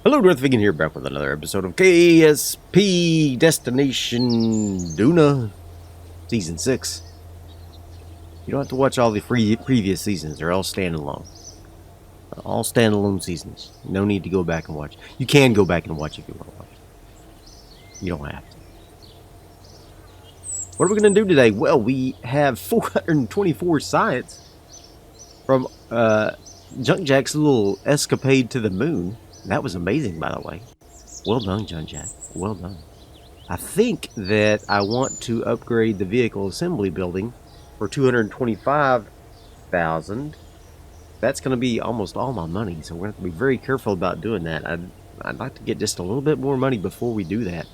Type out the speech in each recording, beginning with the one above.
Hello, Darthvegan here, back with another episode of KSP Destination Duna Season 6. You don't have to watch all the previous seasons. They're all standalone. All standalone seasons. No need to go back and watch. You can go back and watch if you want to watch. You don't have to. What are we going to do today? Well, we have 424 science from Junk Jack's little escapade to the moon. That was amazing, by the way. Well done, Junk Jack. Well done. I think that I want to upgrade the vehicle assembly building for 225,000. That's going to be almost all my money, so we're going to have to be very careful about doing that. I'd like to get just a little bit more money before we do that.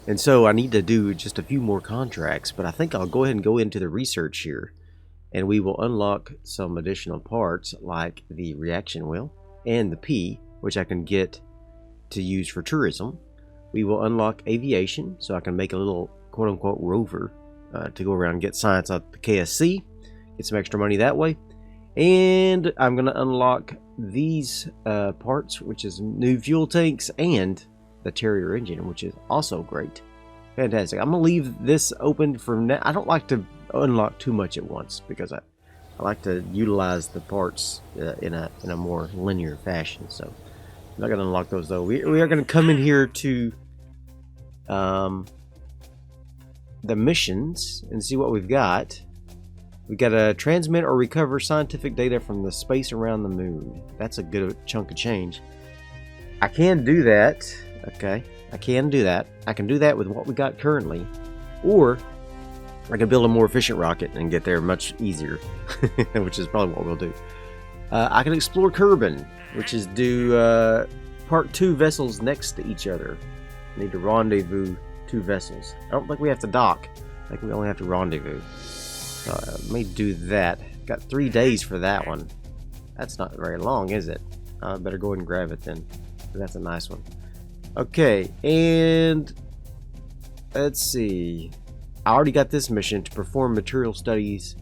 And so I need to do just a few more contracts, but I think I'll go ahead and go into the research here, and we will unlock some additional parts like the reaction wheel and the P, which I can get to use for tourism. We will unlock aviation, so I can make a little quote-unquote rover to go around and get science at the KSC, get some extra money that way. And I'm going to unlock these parts, which is new fuel tanks and the Terrier engine, which is also great. Fantastic. I'm going to leave this open for now. I don't like to unlock too much at once because I like to utilize the parts in a more linear fashion. So I'm not going to unlock those though. We are going to come in here to the missions and see what we've got. We've got to transmit or recover scientific data from the space around the moon. That's a good chunk of change. I can do that. Okay, I can do that. I can do that with what we got currently, or I can build a more efficient rocket and get there much easier, which is probably what we'll do. I can explore Kerbal, which is do part 2 vessels next to each other. I need to rendezvous 2 vessels. I don't think we have to dock. I think we only have to rendezvous. Let me do that. Got 3 days for that one. That's not very long, is it? I better go ahead and grab it then. That's a nice one. Okay, and let's see. I already got this mission to perform material studies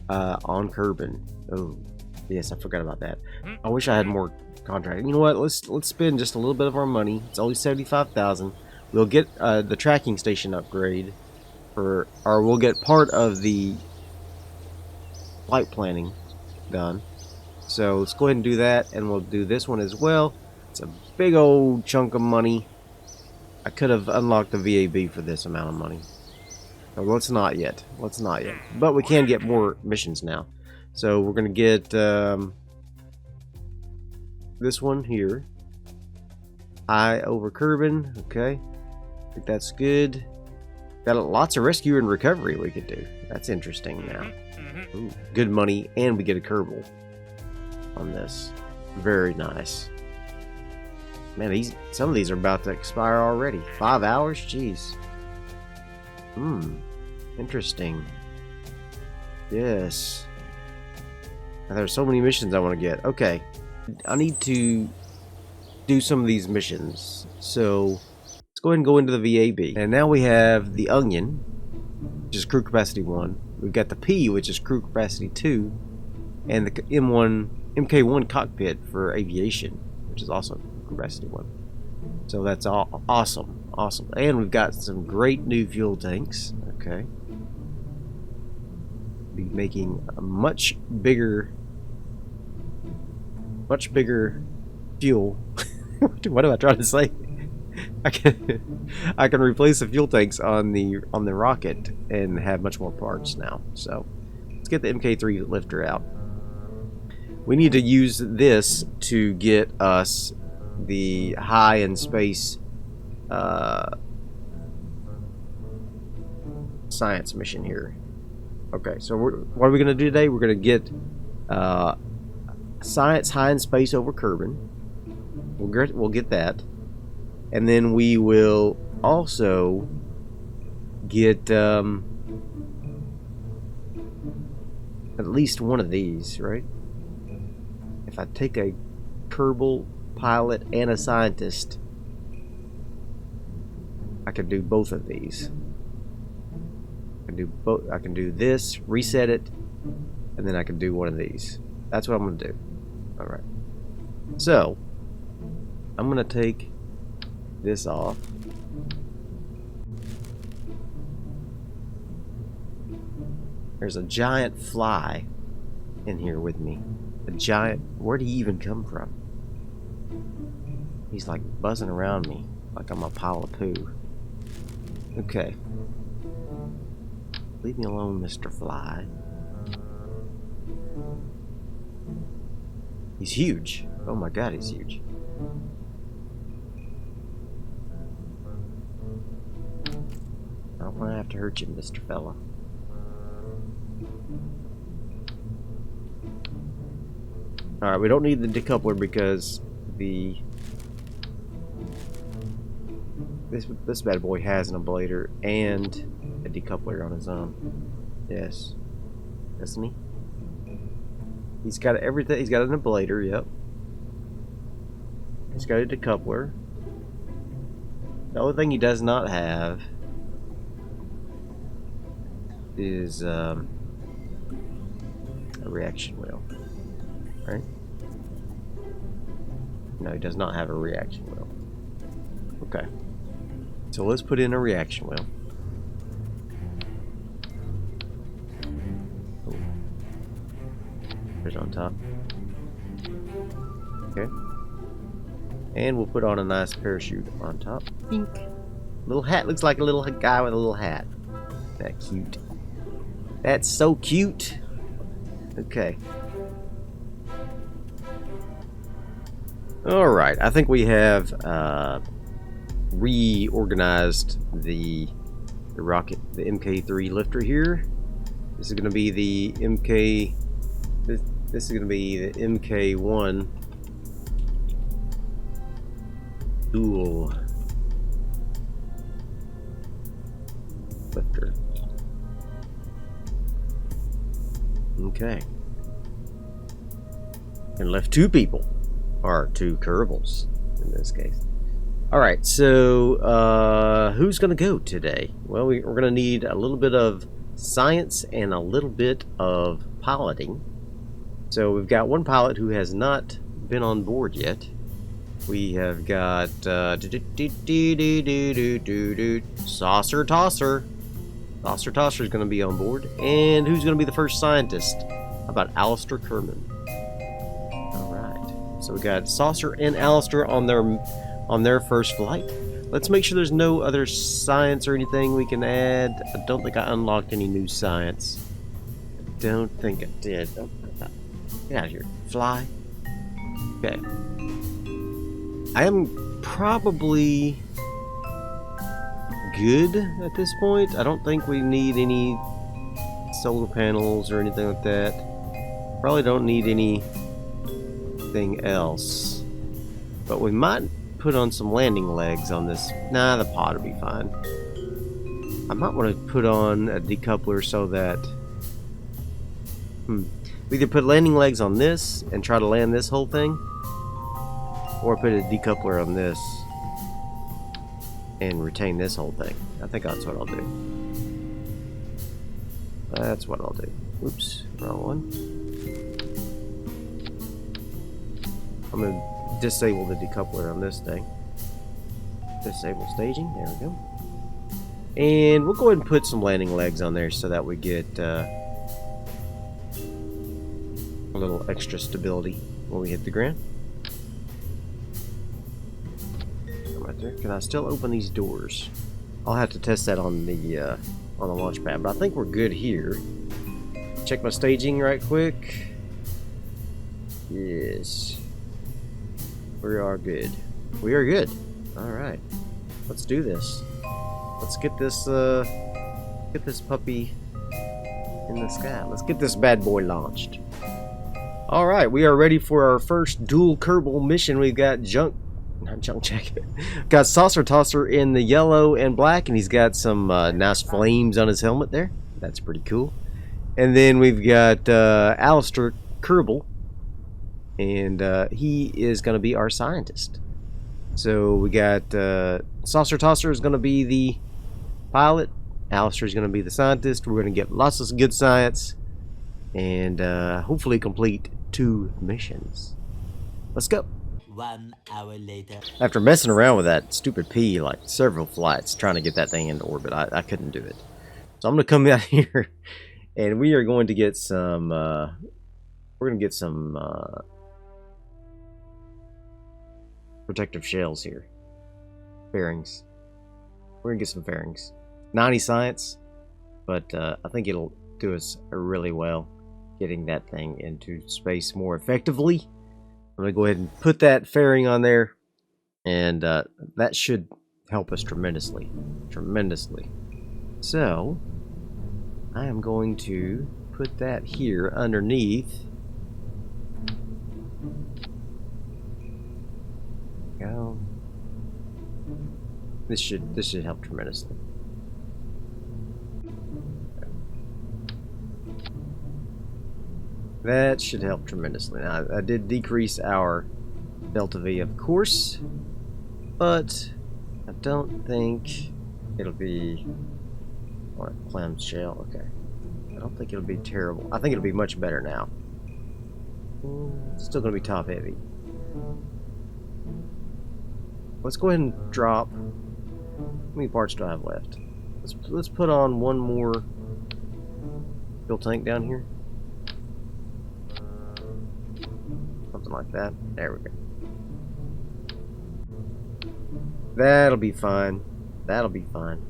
on Kerbal. Oh, yes, I forgot about that. I wish I had more contract. You know what? Let's spend just a little bit of our money. It's only 75,000. We'll get the tracking station upgrade or we'll get part of the flight planning done. So let's go ahead and do that, and we'll do this one as well. It's a big old chunk of money. I could have unlocked the VAB for this amount of money. So let's not yet. Let's not yet. But we can get more missions now. So we're going to get this one here. Eye over Kerbal. Okay. I think that's good. Got lots of rescue and recovery we could do. That's interesting now. Ooh, good money, and we get a Kerbal on this. Very nice. Man, some of these are about to expire already. 5 hours? Jeez. Interesting. Yes. Now, there's so many missions I want to get. Okay. I need to do some of these missions. So, let's go ahead and go into the VAB. And now we have the Onion, which is crew capacity 1. We've got the P, which is crew capacity 2. And the MK1 cockpit for aviation, which is also capacity 1. So that's all awesome. Awesome. And we've got some great new fuel tanks. Okay. Be making a much bigger fuel. What am I trying to say? I can replace the fuel tanks on the rocket and have much more parts now. So let's get the MK3 lifter out. We need to use this to get us the high in space science mission here. Okay, so what are we going to do today? We're going to get science high in space over Kerbal. We'll get that, and then we will also get at least one of these, right? If I take a Kerbal pilot and a scientist, I can do both of these. I can do both. I can do this, reset it, and then I can do one of these. That's what I'm going to do. All right. So I'm gonna take this off. There's a giant fly in here with me. A giant... Where'd he even come from? He's like buzzing around me like I'm a pile of poo. Okay. Leave me alone, Mr. Fly. He's huge. Oh my god, he's huge. I don't want to have to hurt you, Mr. Fella. Alright, we don't need the decoupler because this bad boy has an ablator and a decoupler on his own. Yes. Doesn't he? He's got everything. He's got an ablator, yep. He's got a decoupler. The only thing he does not have is a reaction wheel. Right? No, he does not have a reaction wheel. Okay. So let's put in a reaction wheel. Oh. There's on top. Okay. And we'll put on a nice parachute on top. Pink. Little hat. Looks like a little guy with a little hat. That cute. That's so cute. Okay. Alright, I think we have reorganized the rocket, the MK3 lifter here. This is going to be the MK. This is going to be the MK1 dual lifter. Okay. And left two people. Or two Kerbals in this case. Alright, so who's gonna go today? Well, we're gonna need a little bit of science and a little bit of piloting. So we've got one pilot who has not been on board yet. We have got Saucer Tosser. Saucer Tosser is gonna be on board. And who's gonna be the first scientist? How about Alistair Kerman? So we got Saucer and Alistair on their first flight. Let's make sure there's no other science or anything we can add. I don't think I unlocked any new science. I don't think I did. Oh, get out of here. Fly. Okay. I am probably good at this point. I don't think we need any solar panels or anything like that. Probably don't need anything else, but we might put on some landing legs on this. Nah, the pod will be fine. I might want to put on a decoupler so that we either put landing legs on this and try to land this whole thing, or put a decoupler on this and retain this whole thing. I think that's what I'll do. That's what I'll do. Oops, wrong one. I'm going to disable the decoupler on this thing. Disable staging. There we go. And we'll go ahead and put some landing legs on there so that we get a little extra stability when we hit the ground. Right there. Can I still open these doors? I'll have to test that on the launch pad, but I think we're good here. Check my staging right quick. Yes. We are good. We are good. Alright. Let's do this. Let's get this puppy in the sky. Let's get this bad boy launched. Alright, we are ready for our first dual Kerbal mission. We've got got Saucer Tosser in the yellow and black, and he's got some nice flames on his helmet there. That's pretty cool. And then we've got Alistair Kerbal, and he is going to be our scientist. So we got Saucer Tosser is going to be the pilot. Alistair is going to be the scientist. We're going to get lots of good science and hopefully complete 2 missions. Let's go. 1 hour later. After messing around with that stupid P like several flights trying to get that thing into orbit, I couldn't do it. So I'm gonna come out here and we are going to get some we're gonna get some protective shells here. Fairings. We're gonna get some fairings. 90 science, but I think it'll do us really well getting that thing into space more effectively. I'm gonna go ahead and put that fairing on there, and that should help us tremendously. So I am going to put that here underneath. Go. This should help tremendously. That should help tremendously. Now, I did decrease our delta V, of course, but I don't think it'll be what, clamshell. Okay, I don't think it'll be terrible. I think it'll be much better now. It's still going to be top heavy. Let's go ahead and drop. How many parts do I have left? Let's put on one more fuel tank down here. Something like that. There we go. That'll be fine. That'll be fine.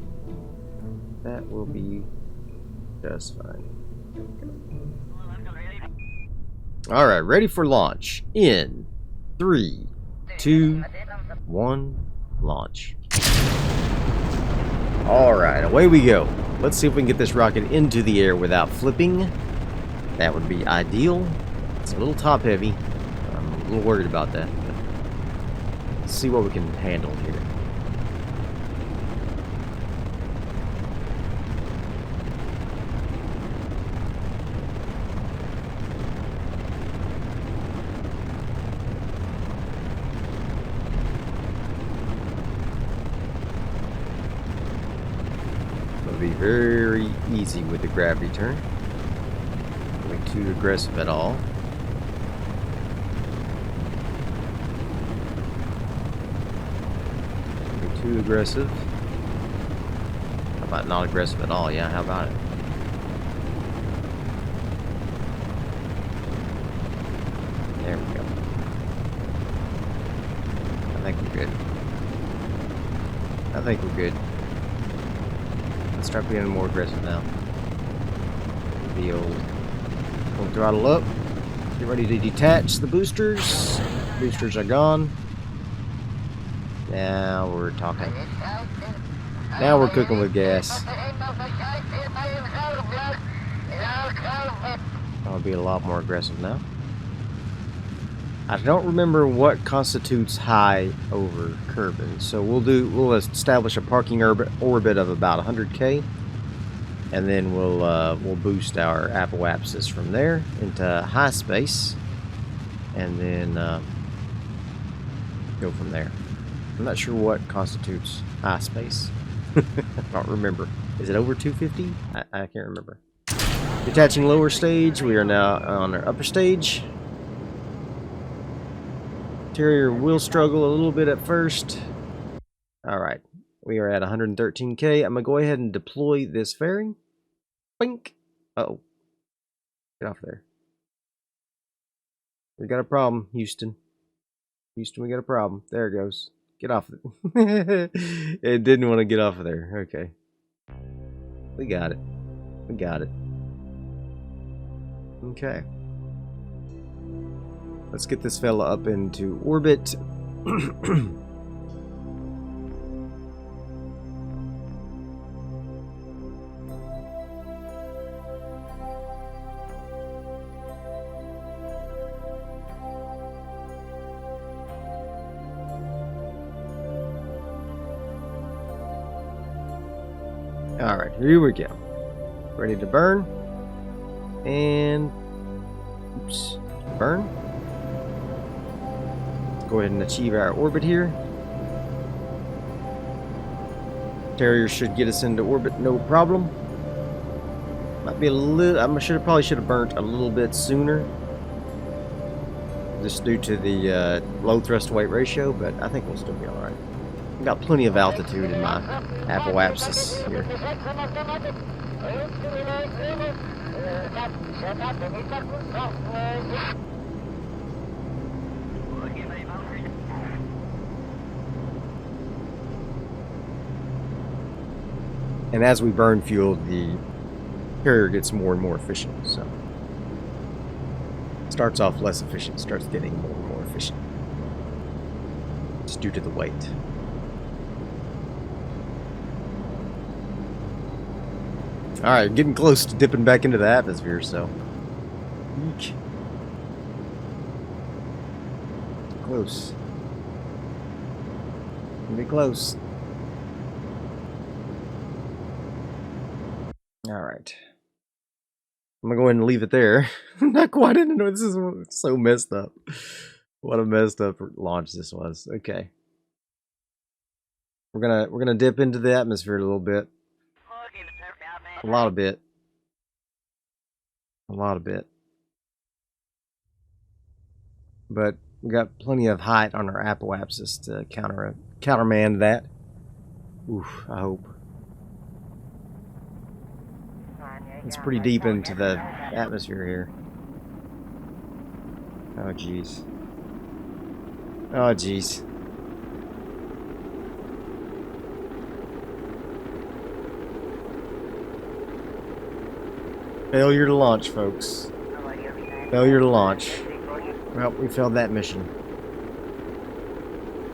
That will be just fine. Alright, ready for launch. In 3, 2, 1, launch. Alright, away we go. Let's see if we can get this rocket into the air without flipping. That would be ideal. It's a little top heavy. I'm a little worried about that. But let's see what we can handle here. Be very easy with the gravity turn. Not too aggressive at all. Not too aggressive. How about not aggressive at all? Yeah, how about it? There we go. I think we're good. I think we're good. Let's start being more aggressive now. The old full throttle up. Get ready to detach the boosters. Boosters are gone. Now we're talking. Now we're cooking with gas. I'll be a lot more aggressive now. I don't remember what constitutes high over Kerbal, so we'll establish a parking orbit of about 100K, and then we'll boost our apoapsis from there into high space, and then go from there. I'm not sure what constitutes high space. I don't remember. Is it over 250? I can't remember. Detaching lower stage. We are now on our upper stage. Interior will struggle a little bit at first. Alright, we are at 113K. I'm going to go ahead and deploy this fairing. Bink! Uh-oh. Get off there. We got a problem, Houston. Houston, we got a problem. There it goes. Get off it. It didn't want to get off of there. Okay. We got it. We got it. Okay. Let's get this fella up into orbit. Alright, here we go. Ready to burn. And oops. Burn. Go ahead and achieve our orbit here. Terrier should get us into orbit, no problem. Might be a little. Probably should have burnt a little bit sooner. just due to the low thrust weight ratio, but I think we'll still be alright. I've got plenty of altitude in my apoapsis here. And as we burn fuel, the carrier gets more and more efficient, so it starts off less efficient, starts getting more and more efficient. Just due to the weight. Alright, getting close to dipping back into the atmosphere, so. Eek. Close. Be close. Alright. I'm gonna go ahead and leave it there. I'm not quite into it. This is so messed up. What a messed up launch this was. Okay. We're gonna dip into the atmosphere a little bit. A lot of bit. A lot of bit. But we got plenty of height on our apoapsis to countermand that. Oof, I hope. It's pretty deep into the atmosphere here. Oh jeez. Oh jeez. Failure to launch, folks. Failure to launch. Well, we failed that mission.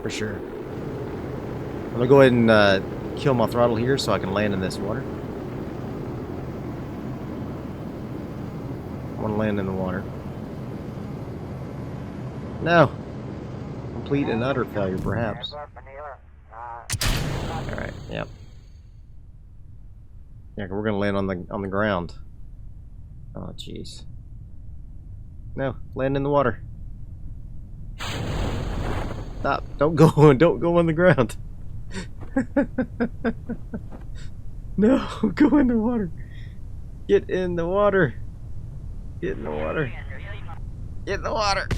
For sure. I'm gonna go ahead and kill my throttle here so I can land in this water. I want to land in the water. No. Complete and utter failure, perhaps. Alright, yep. Yeah, we're gonna land on the ground. Oh jeez. No, land in the water. Stop. Don't go on the ground. No, go in the water. Get in the water. Get in the water. Get in the water.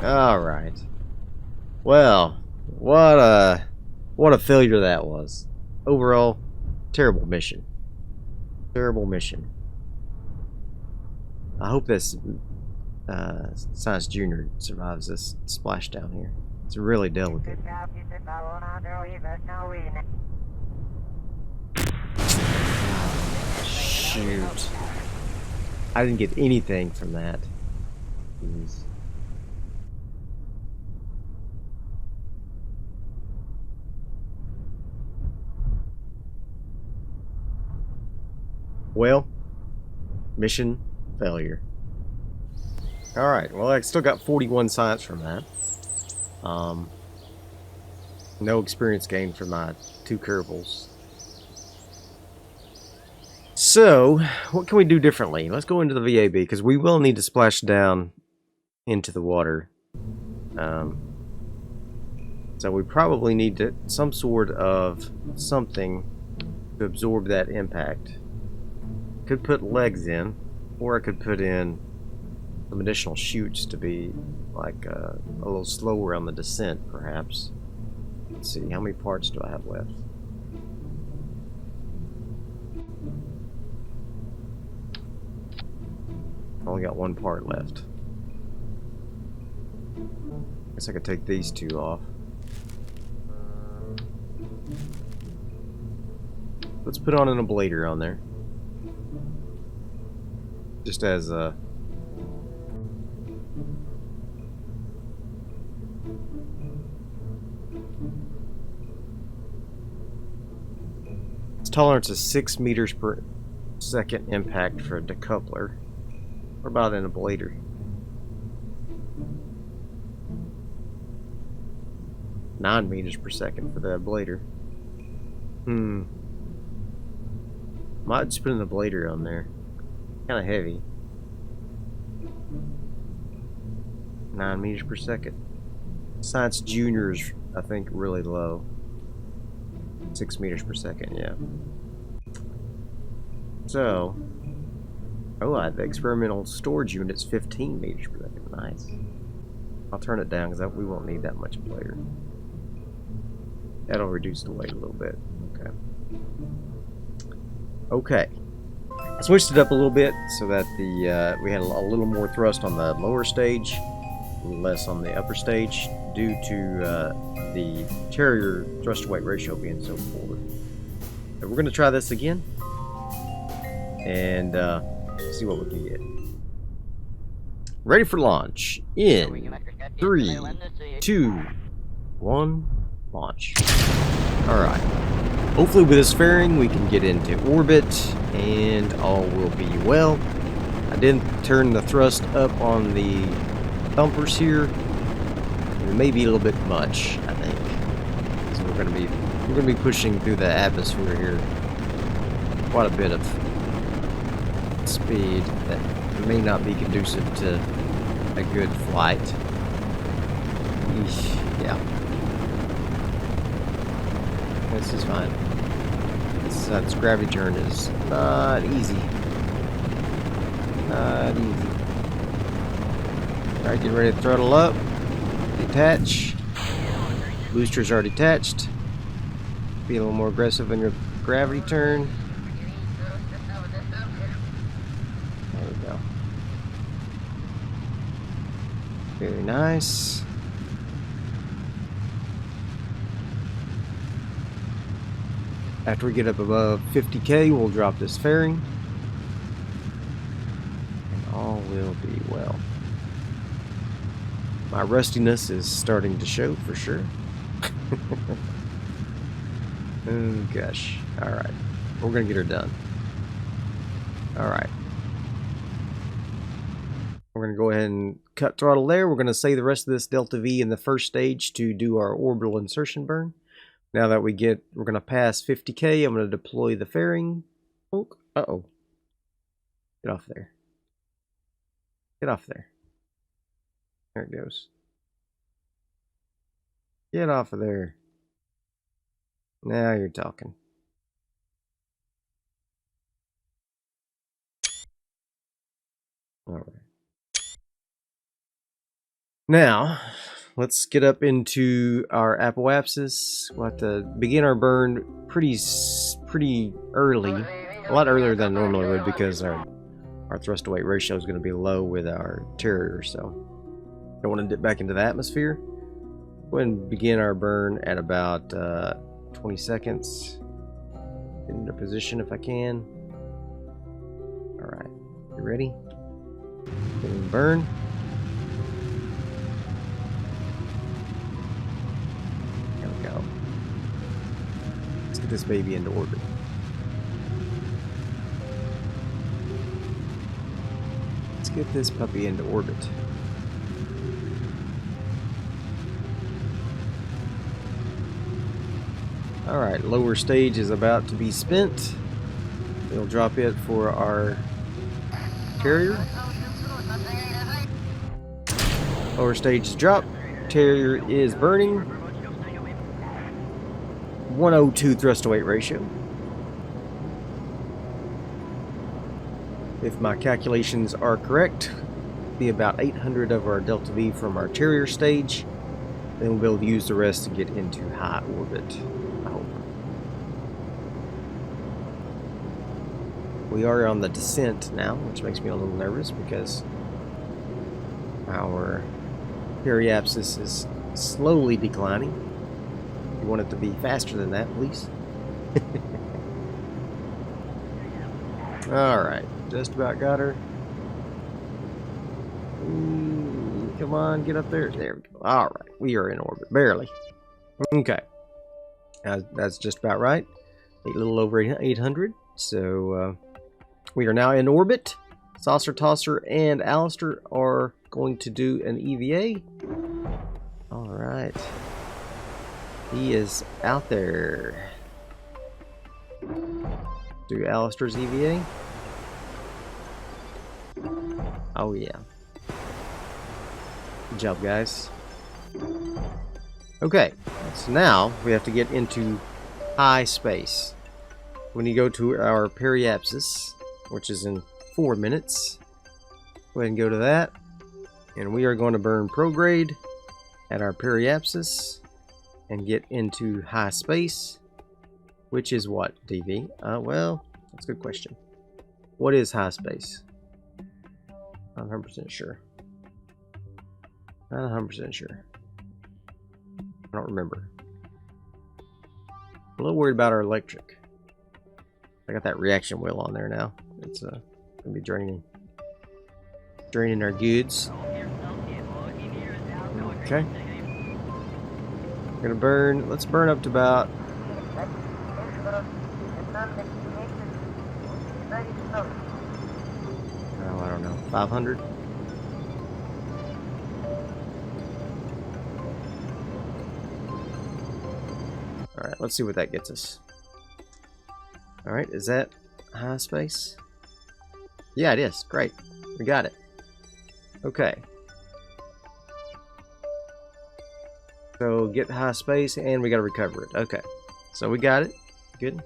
All right. Well, what a failure that was. Overall, terrible mission. Terrible mission. I hope this Science Junior survives this splashdown here. It's really delicate. Shoot. I didn't get anything from that. Jeez. Well, mission failure. Alright, well I still got 41 science from that. No experience gained for my 2 Kerbals. So, what can we do differently? Let's go into the VAB, because we will need to splash down into the water. So we probably need some sort of something to absorb that impact. Could put legs in, or I could put in some additional chutes to be like a little slower on the descent, perhaps. Let's see, how many parts do I have left? I only got 1 part left. Guess I could take these 2 off. Let's put on an ablator on there. Just as a... Its tolerance is 6 meters per second impact for a decoupler. What about an ablator? Nine meters per second for the ablator. Might just put an ablator on there. Kind of heavy. 9 meters per second. Science Junior's, I think, really low. 6 meters per second, yeah. So, oh, the experimental storage unit's 15 meters per second. Nice. I'll turn it down because we won't need that much later. That'll reduce the weight a little bit. Okay. Okay. I switched it up a little bit so that the we had a little more thrust on the lower stage, a little less on the upper stage, due to the Terrier thrust to weight ratio being so poor. So we're going to try this again and see what we can get. Ready for launch in 3, 2, 1, launch. Alright. Hopefully with this fairing we can get into orbit and all will be well. I didn't turn the thrust up on the thumpers here. It may be a little bit much, I think. So we're gonna be pushing through the atmosphere here. Quite a bit of speed that may not be conducive to a good flight. Eesh, yeah. This is fine. This gravity turn is not easy. Not easy. Alright, get ready to throttle up. Detach. Boosters are detached. Be a little more aggressive in your gravity turn. There we go. Very nice. After we get up above 50K, we'll drop this fairing. And all will be well. My rustiness is starting to show for sure. Oh gosh. Alright. We're gonna get her done. Alright. We're gonna go ahead and cut throttle there. We're gonna save the rest of this Delta V in the first stage to do our orbital insertion burn. Now that we're going to pass 50K, I'm going to deploy the fairing. Oh, uh-oh. Get off there. Get off there. There it goes. Get off of there. Now you're talking. Alright. Now, let's get up into our apoapsis. We'll have to begin our burn pretty early. A lot earlier than normally would because our thrust to weight ratio is going to be low with our Terrier, so don't want to dip back into the atmosphere. Go ahead and begin our burn at about 20 seconds. Get into position if I can. Alright, you ready? Get in burn. Let's get this baby into orbit. Let's get this puppy into orbit. Alright, lower stage is about to be spent. We'll drop it for our Terrier. Lower stage is dropped. Terrier is burning. 102 thrust to weight ratio. If my calculations are correct, be about 800 of our Delta V from our Terrier stage. Then we'll be able to use the rest to get into high orbit, I hope. We are on the descent now, which makes me a little nervous because our periapsis is slowly declining. You want it to be faster than that, please. Alright, just about got her. Ooh, come on, get up there. There we go. Alright, we are in orbit, barely. Okay. That's just about right. A little over 800. So, we are now in orbit. Saucer Tosser and Alistair are going to do an EVA. Alright. He is out there. Do Alistair's EVA. Oh yeah. Good job, guys. Okay, so now we have to get into high space. When you go to our periapsis, which is in 4 minutes. Go ahead and go to that. And we are going to burn prograde at our periapsis and get into high space, which is what, DV? Well, that's a good question. What is high space? Not 100% sure. Not 100% sure. I don't remember. I'm a little worried about our electric. I got that reaction wheel on there now. It's gonna be draining our goods. Okay. We're gonna burn. Let's burn up to about. Oh, I don't know. 500. All right. Let's see what that gets us. All right. Is that high space? Yeah, it is. Great. We got it. Okay. So get high space and we got to recover it. Okay. So we got it. Good.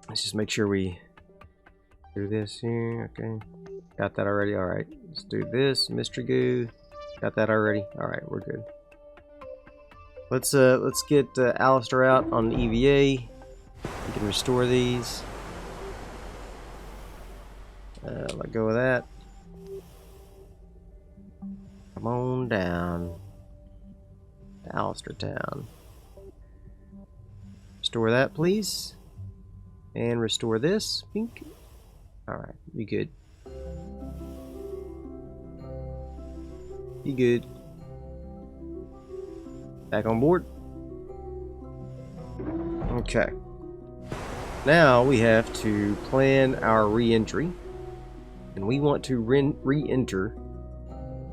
Let's just make sure we do this here. Okay. Got that already. All right. Let's do this. Mystery goo. Got that already. All right. We're good. Let's get Alistair out on the EVA. We can restore these. Let go of that. Come on down to Alistair Town. Restore that, please. And restore this. Pink. Alright, you good. You good. Back on board. Okay. Now we have to plan our re-entry. And we want to re-enter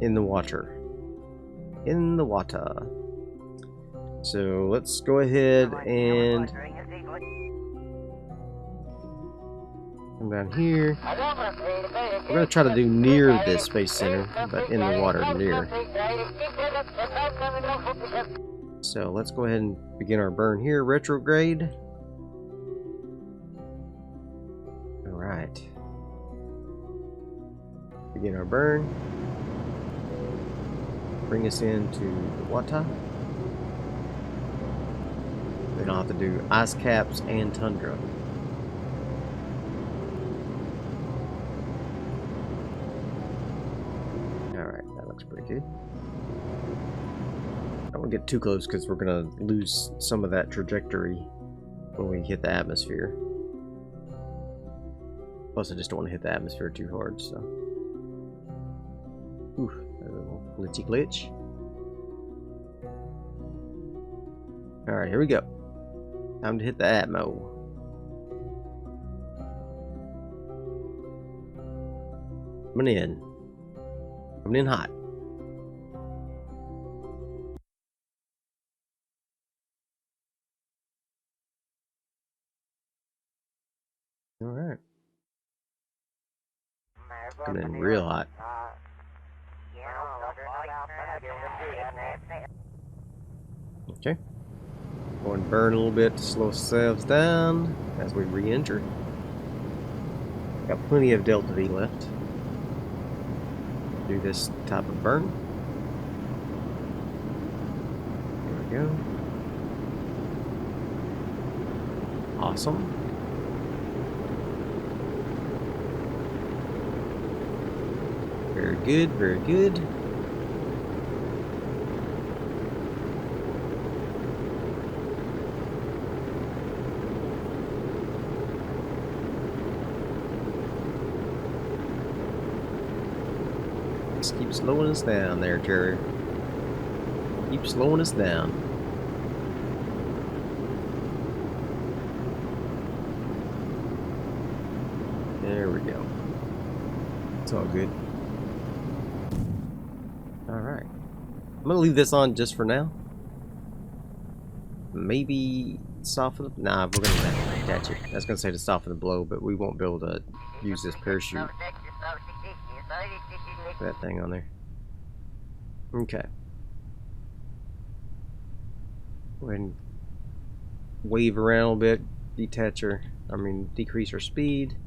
in the water. In the water. So let's go ahead and come down here. We're going to try to do near this space center, but in the water near. So let's go ahead and begin our burn here. Retrograde. Alright. Begin our burn. Bring us into the water. Then I'll have to do ice caps and tundra. Alright, that looks pretty good. I don't want to get too close because we're going to lose some of that trajectory when we hit the atmosphere. Plus, I just don't want to hit the atmosphere too hard, so. Oof, a little glitchy glitch. Alright, here we go. Time to hit the atmo. Coming in. Coming in hot. Alright. Coming in real hot. Okay. Go and burn a little bit to slow ourselves down as we re-enter. Got plenty of Delta V left. Do this type of burn. There we go. Awesome. Very good, very good. Just keep slowing us down there, Terry. Keep slowing us down. There we go. It's all good. Alright. I'm gonna leave this on just for now. Maybe soften it. Nah, we're gonna attach it. I was gonna say to soften the blow, but we won't be able to use this parachute. That thing on there. Okay. Go ahead and wave around a little bit. decrease our speed.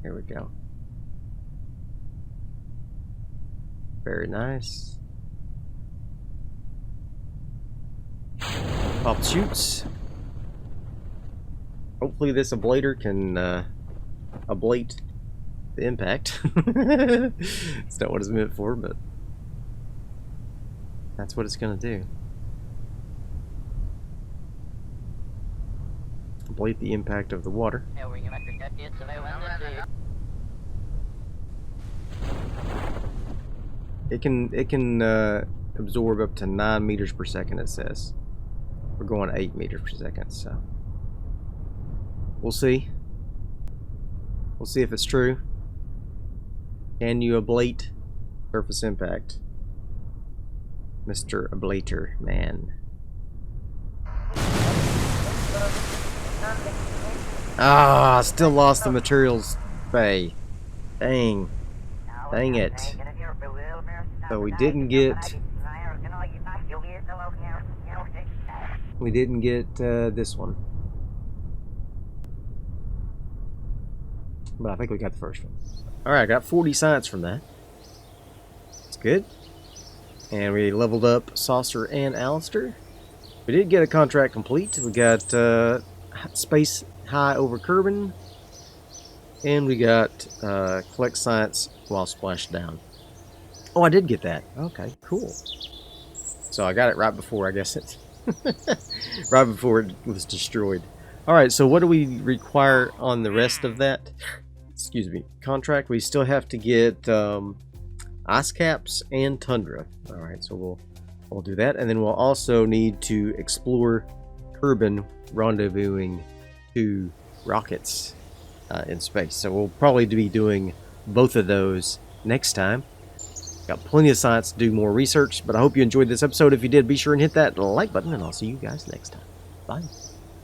Here we go. Very nice. Pop the chutes. Hopefully this ablator can ablate the impact. It's not what it's meant for, but that's what it's gonna do. Ablate the impact of the water. It can absorb up to 9 meters per second, it says. We're going 8 meters per second, so we'll see. We'll see if it's true. Can you ablate surface impact, Mr. Ablator Man? Ah, still lost the materials bay. Dang. Dang it. So we didn't get this one. But I think we got the first one. Alright, I got 40 science from that. That's good. And we leveled up Saucer and Alistair. We did get a contract complete. We got Space High over Kerbal. And we got Collect Science while splashed down. Oh, I did get that. Okay, cool. So I got it right before, I guess it... right before it was destroyed. Alright, so what do we require on the rest of that? Excuse me. Contract, we still have to get ice caps and tundra. Alright, so we'll do that. And then we'll also need to explore Kerbal, rendezvousing 2 rockets in space. So we'll probably be doing both of those next time. Got plenty of science to do more research, but I hope you enjoyed this episode. If you did, be sure and hit that like button, and I'll see you guys next time. Bye.